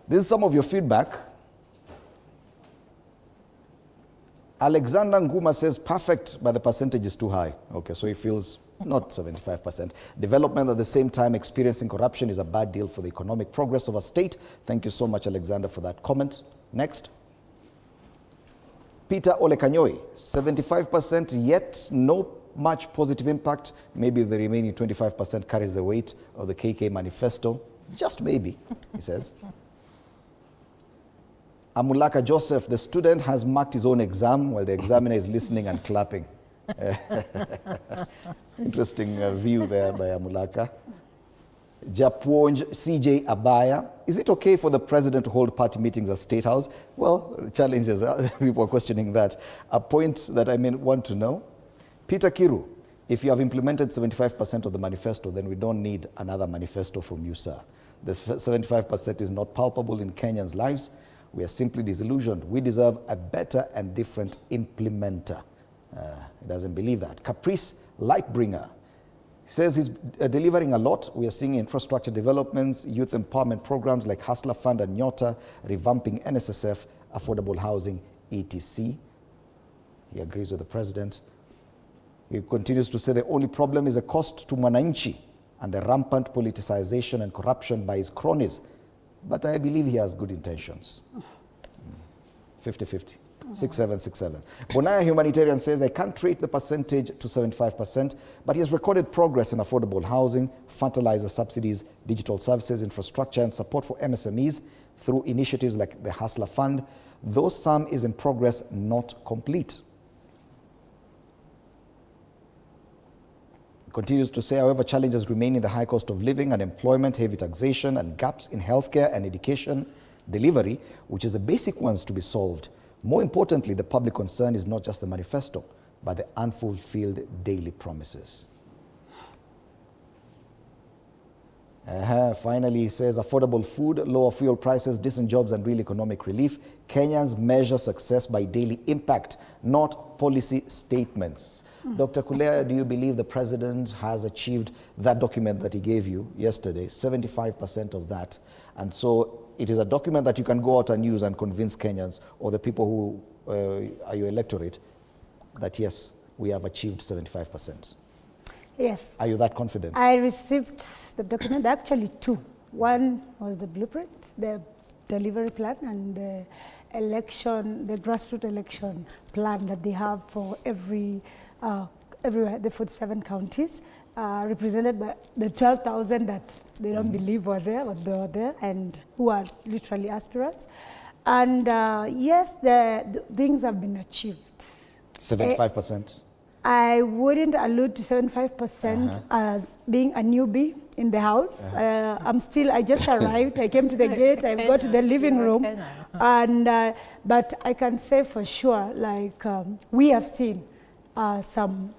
This is some of your feedback. Alexander Nguma says perfect, but the percentage is too high. Okay, so he feels not 75%. Development at the same time experiencing corruption is a bad deal for the economic progress of a state. Thank you so much, Alexander, for that comment. Next. Peter Olekanyoi, 75%, yet no much positive impact. Maybe the remaining 25% carries the weight of the KK manifesto. Just maybe, he says. Amulaka Joseph, the student has marked his own exam while the examiner is listening and clapping. Interesting view there by Amulaka. Japonj CJ Abaya, is it okay for the president to hold party meetings at State House? Well, challenges, people are questioning that. A point that I may want to know. Peter Kiru, if you have implemented 75% of the manifesto, then we don't need another manifesto from you, sir. The 75% is not palpable in Kenyans' lives. We are simply disillusioned. We deserve a better and different implementer. He doesn't believe that. Caprice Lightbringer says he's delivering a lot. We are seeing infrastructure developments, youth empowerment programs like Hustler Fund and Nyota, revamping NSSF, affordable housing, etc. He agrees with the president. He continues to say the only problem is the cost to Mwananchi and the rampant politicization and corruption by his cronies. But I believe he has good intentions. 50-50. 6767. Bonaya Humanitarian says, I can't rate the percentage to 75%, but he has recorded progress in affordable housing, fertilizer subsidies, digital services, infrastructure, and support for MSMEs through initiatives like the Hustler Fund. Though some is in progress, not complete. Continues to say, however, challenges remain in the high cost of living, unemployment, heavy taxation, and gaps in healthcare and education delivery, which is the basic ones to be solved. More importantly, the public concern is not just the manifesto, but the unfulfilled daily promises. Finally, he says, affordable food, lower fuel prices, decent jobs, and real economic relief. Kenyans measure success by daily impact, not policy statements. Dr. Kulea, do you believe the president has achieved that document that he gave you yesterday, 75% of that? And so it is a document that you can go out and use and convince Kenyans or the people who are your electorate that, yes, we have achieved 75%. Yes. Are you that confident? I received the document, actually two. One was the blueprint, the delivery plan, and the election, the grassroots election plan that they have for everywhere, the 47 counties, represented by the 12,000 that they don't believe were there, but they were there, and who are literally aspirants. And yes, the things have been achieved. 75%? I wouldn't allude to 75% as being a newbie in the house. I just arrived, I came to the gate, I got to the living room, and but I can say for sure, like we have seen some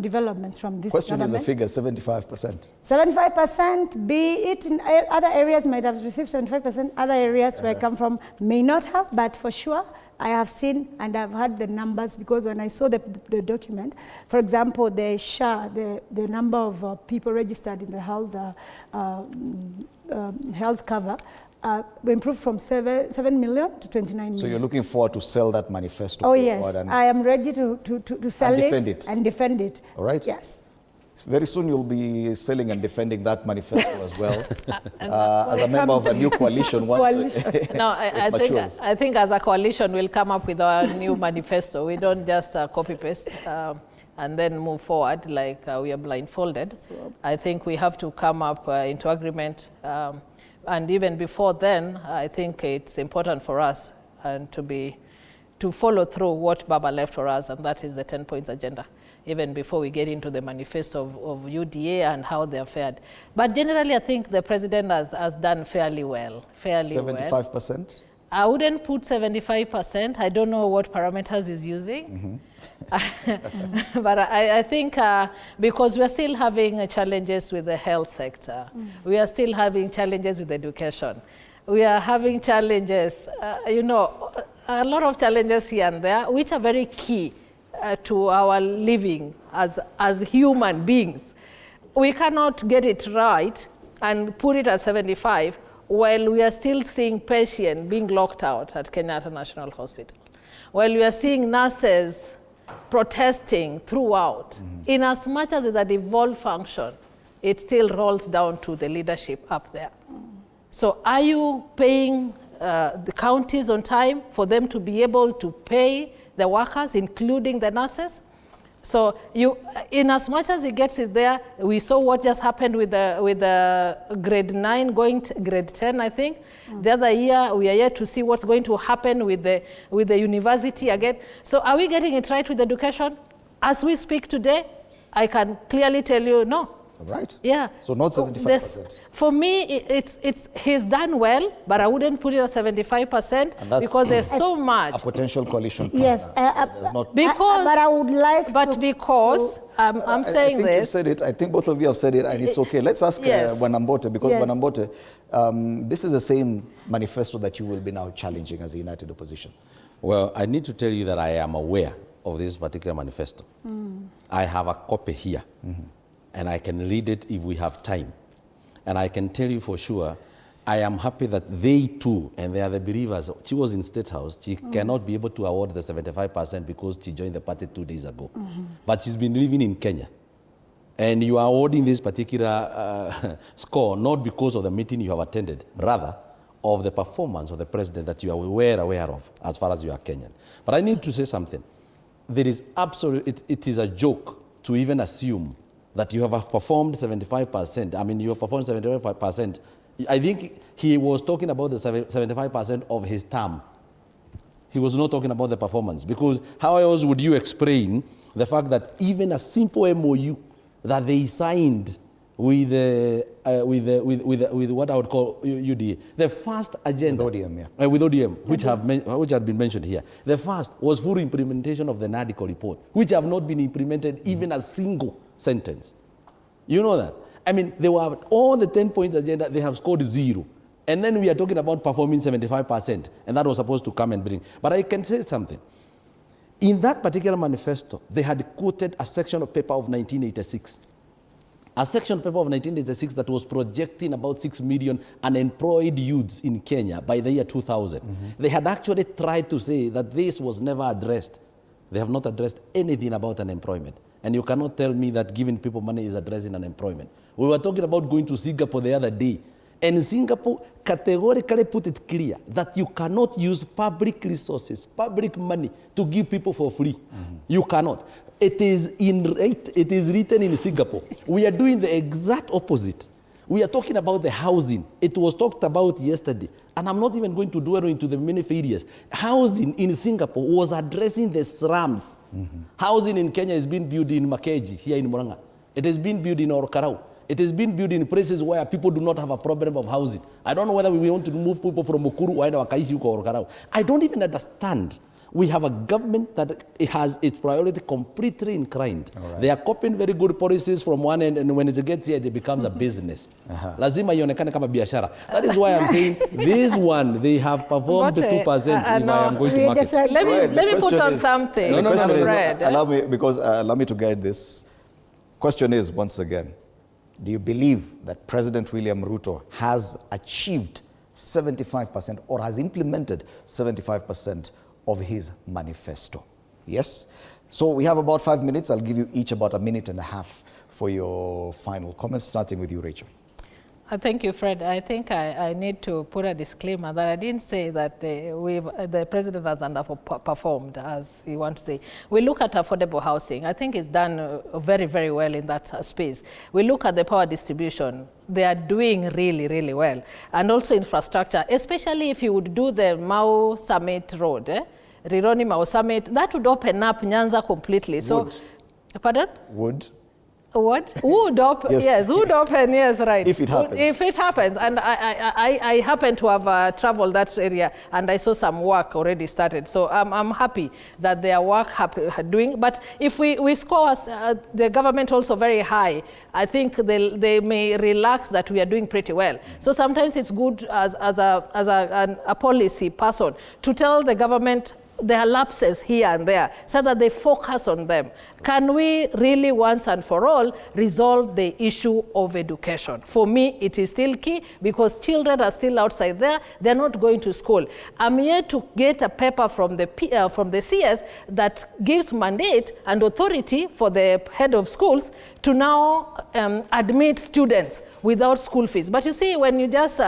developments from this Question government. is the figure, 75%. 75%, be it in other areas might have received 75%, other areas where I come from may not have, but for sure, I have seen and I've heard the numbers, because when I saw the document, for example, the SHA, the number of people registered in the health cover, improved from 7 million to 29 million. So you're looking forward to sell that manifesto? Oh yes, I am ready to sell it and defend it. All right. Yes. Very soon you'll be selling and defending that manifesto as well, as a member of a new coalition. Once no, I think as a coalition we'll come up with our new manifesto. We don't just copy paste and then move forward like we are blindfolded. I think we have to come up into agreement, and even before then, I think it's important for us to follow through what Baba left for us, and that is the 10 points agenda, even before we get into the manifesto of UDA and how they are fared. But generally, I think the president has done fairly well. 75%? I wouldn't put 75%. I don't know what parameters he's using. But I think because we are still having challenges with the health sector, we are still having challenges with education, we are having challenges, a lot of challenges here and there, which are very key to our living as human beings. We cannot get it right and put it at 75 while we are still seeing patients being locked out at Kenyatta National Hospital, while we are seeing nurses protesting throughout, in as much as it's a devolved function, it still rolls down to the leadership up there. So are you paying the counties on time for them to be able to pay the workers, including the nurses? So you, in as much as it gets it there, we saw what just happened with the grade 9 going to grade 10, I think. The other year, we are yet to see what's going to happen with the university again. So are we getting it right with education? As we speak today, I can clearly tell you no. Right. Yeah. So not 75%. For me, he's done well, but I wouldn't put it at 75% because there's so much. A potential coalition partner. Yes. Because, but I would like but to... because I'm saying I think this. you've said it. I think both of you have said it, and it's okay. Let's ask Wanambote, because Wanambote, this is the same manifesto that you will be now challenging as a united opposition. Well, I need to tell you that I am aware of this particular manifesto. I have a copy here. And I can read it if we have time. And I can tell you for sure, I am happy that they too, and they are the believers. She was in State House. She cannot be able to award the 75% because she joined the party 2 days ago. But she's been living in Kenya. And you are awarding this particular score not because of the meeting you have attended, rather of the performance of the president that you are aware of as far as you are Kenyan. But I need to say something. There is it is a joke to even assume that you have performed 75%. I mean, you have performed 75%. I think he was talking about the 75% of his term. He was not talking about the performance, because how else would you explain the fact that even a simple MOU that they signed with what I would call UDA, the first agenda with ODM, with ODM, which had been mentioned here, the first was full implementation of the NADICO report, which have not been implemented even a single sentence. You know that? I mean, they were all the 10 points agenda, they have scored 0. And then we are talking about performing 75%, and that was supposed to come and bring. But I can say something. In that particular manifesto, they had quoted a section of paper of 1986. A section of paper of 1986 that was projecting about 6 million unemployed youths in Kenya by the year 2000. They had actually tried to say that this was never addressed. They have not addressed anything about unemployment. And you cannot tell me that giving people money is addressing unemployment. We were talking about going to Singapore the other day. And Singapore categorically put it clear that you cannot use public resources, public money to give people for free. You cannot. It is written in Singapore. We are doing the exact opposite. We are talking about the housing. It was talked about yesterday. And I'm not even going to dwell into the many areas. Housing in Singapore was addressing the slums. Housing in Kenya is being built in Makeji, here in Murang'a. It has been built in Orokarau. It has been built in places where people do not have a problem of housing. I don't know whether we want to move people from Mukuru or Wakaishi or Orokarau. I don't even understand. We have a government that it has its priority completely inclined. Right. They are copying very good policies from one end, and when it gets here, it becomes a business. Lazima ionekane kama biashara. That is why I'm saying this one, they have performed the 2% if I am going to market. Let me put on something. Allow me to guide this. Question is, once again, do you believe that President William Ruto has achieved 75% or has implemented 75% of his manifesto? Yes? So we have about 5 minutes. I'll give you each about a minute and a half for your final comments, starting with you, Rachel. Thank you, Fred. I think I need to put a disclaimer that I didn't say that the president has underperformed, as you want to say. We look at affordable housing. I think it's done very, very well in that space. We look at the power distribution. They are doing really, really well. And also infrastructure, especially if you would do the Mau Summit Road, Rironi Mau Summit, that would open up Nyanza completely. So, pardon? Would. What? Would open, yes, would open, yes, right. If it happens. If it happens, and I happen to have traveled that area, and I saw some work already started. So I'm happy that their work doing. But if we score the government also very high, I think they may relax that we are doing pretty well. So sometimes it's good as a policy person to tell the government, there are lapses here and there, so that they focus on them. Can we really once and for all resolve the issue of education? For me, it is still key, because children are still outside there. They're not going to school. I'm yet to get a paper from the CS that gives mandate and authority for the head of schools to now admit students without school fees. But you see, when you just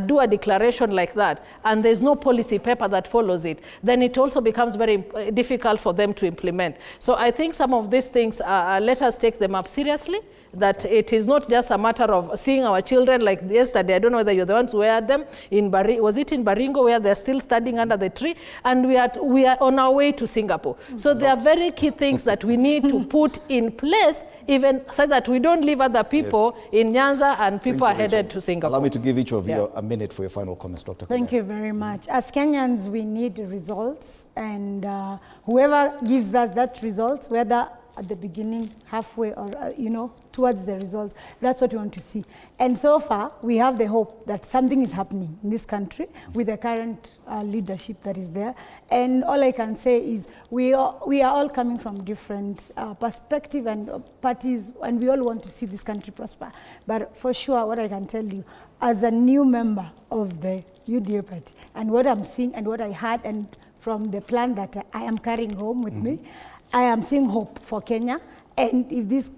do a declaration like that, and there's no policy paper that follows it, then it also becomes very difficult for them to implement. So I think some of these things, let us take them up seriously, that it is not just a matter of seeing our children like yesterday. I don't know whether you're the ones who had them in was it in Baringo, where they're still studying under the tree, and we are on our way to Singapore. So there are very key things that we need to put in place, even so that we don't leave other people in Nyanza and people are headed to Singapore. Allow me to give each of you a minute for your final comments, Dr. Thank you very much. As Kenyans, we need results, and whoever gives us that results, whether at the beginning, halfway, or towards the results, that's what we want to see. And so far, we have the hope that something is happening in this country with the current leadership that is there. And all I can say is we are all coming from different perspectives and parties, and we all want to see this country prosper. But for sure, what I can tell you, as a new member of the UDA party, and what I'm seeing and what I heard, and from the plan that I am carrying home with me, I am seeing hope for Kenya, and if this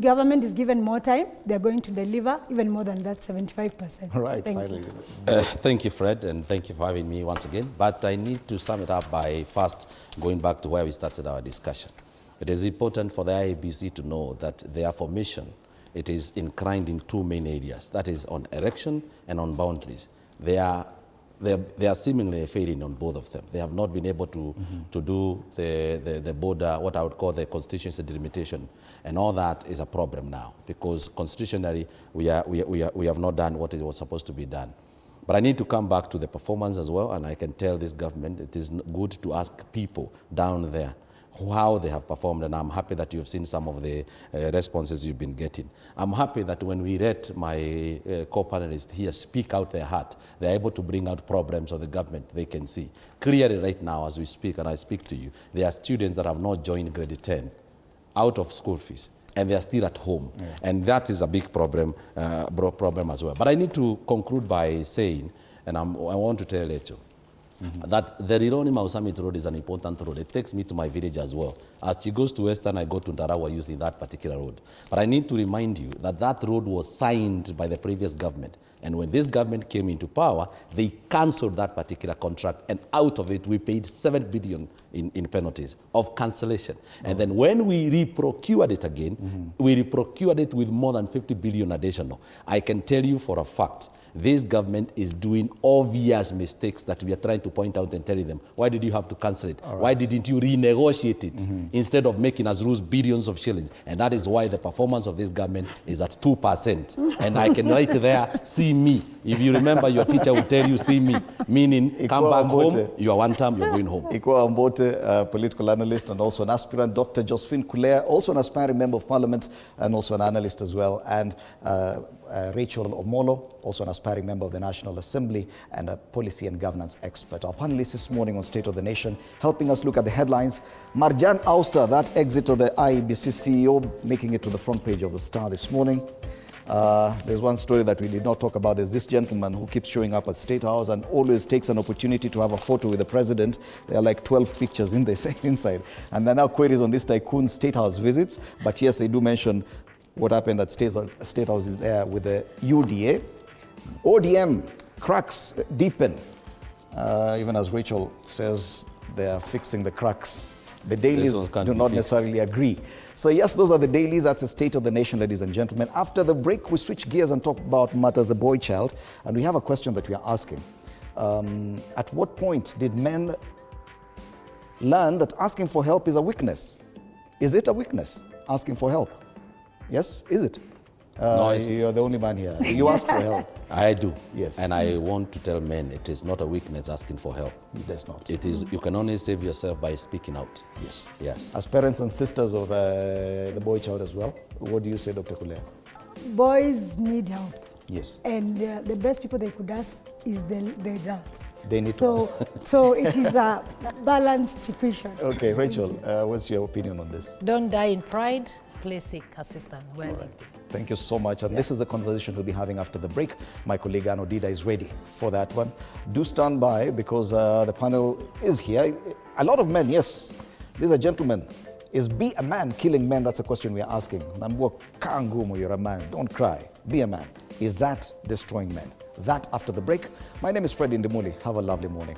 government is given more time, they're going to deliver even more than that, 75%. All right, finally. Thank you, Fred, and thank you for having me once again. But I need to sum it up by first going back to where we started our discussion. It is important for the IEBC to know that their formation, it is inclined in two main areas, that is on erection and on boundaries. They are seemingly failing on both of them. They have not been able to do the border, what I would call the constituency delimitation, and all that is a problem now, because constitutionally we have not done what it was supposed to be done. But I need to come back to the performance as well, and I can tell this government it is good to ask people down there how they have performed, and I'm happy that you've seen some of the responses you've been getting. I'm happy that when we read my co-panelists here speak out their heart, they're able to bring out problems of the government they can see. Clearly right now as we speak, and I speak to you, there are students that have not joined grade 10 out of school fees, and they're still at home. Yeah. And that is a big problem as well. But I need to conclude by saying, and I want to tell Lecho, that the Rironi Mau Summit Road is an important road. It takes me to my village as well. As she goes to Western, I go to Ndarawa using that particular road. But I need to remind you that that road was signed by the previous government. And when this government came into power, they cancelled that particular contract. And out of it, we paid 7 billion in penalties of cancellation. And then when we reprocured it again, we reprocured it with more than 50 billion additional. I can tell you for a fact, this government is doing obvious mistakes that we are trying to point out and telling them, why did you have to cancel it? Right. Why didn't you renegotiate it instead of making us lose billions of shillings? And that is why the performance of this government is at 2%. And I can right there see me. If you remember, your teacher will tell you, see me, meaning come back home, you are one time, you're going home. Ikwa Ambote, political analyst and also an aspirant. Dr. Josephine Kulea, also an aspiring member of parliament and also an analyst as well. And Rachel Omolo, also an aspiring member of the National Assembly and a policy and governance expert. Our panelists this morning on State of the Nation, helping us look at the headlines. Marjan Auster, that exit of the IEBC CEO, making it to the front page of the Star this morning. There's one story that we did not talk about. There's this gentleman who keeps showing up at State House and always takes an opportunity to have a photo with the president. There are like 12 pictures in this inside. And there are now queries on this tycoon State House visits. But yes, they do mention what happened at State House there with the UDA. ODM cracks deepen. Even as Rachel says, they are fixing the cracks. The dailies do not necessarily agree. So yes, those are the dailies. That's the State of the Nation, ladies and gentlemen. After the break, we switch gears and talk about matters of boy child. And we have a question that we are asking. At what point did men learn that asking for help is a weakness? Is it a weakness, asking for help? Yes, is it? No, you're the only man here. You ask for help. I do. Yes. And I want to tell men it is not a weakness asking for help. It is not. It is, you can only save yourself by speaking out. Yes. Yes. As parents and sisters of the boy child as well, what do you say, Dr. Kulea? Boys need help. Yes. And the best people they could ask is the adults. They need so, so it is a balanced equation. Okay, Rachel, what's your opinion on this? Don't die in pride, play sick assistant. Well, Thank you so much. And this is the conversation we'll be having after the break. My colleague Ano Dida is ready for that one. Do stand by because the panel is here. A lot of men, yes, these are gentlemen. Is be a man killing men? That's a question we are asking. Nambua kangumu, you're a man. Don't cry. Be a man. Is that destroying men? That after the break. My name is Fred Indimuli. Have a lovely morning.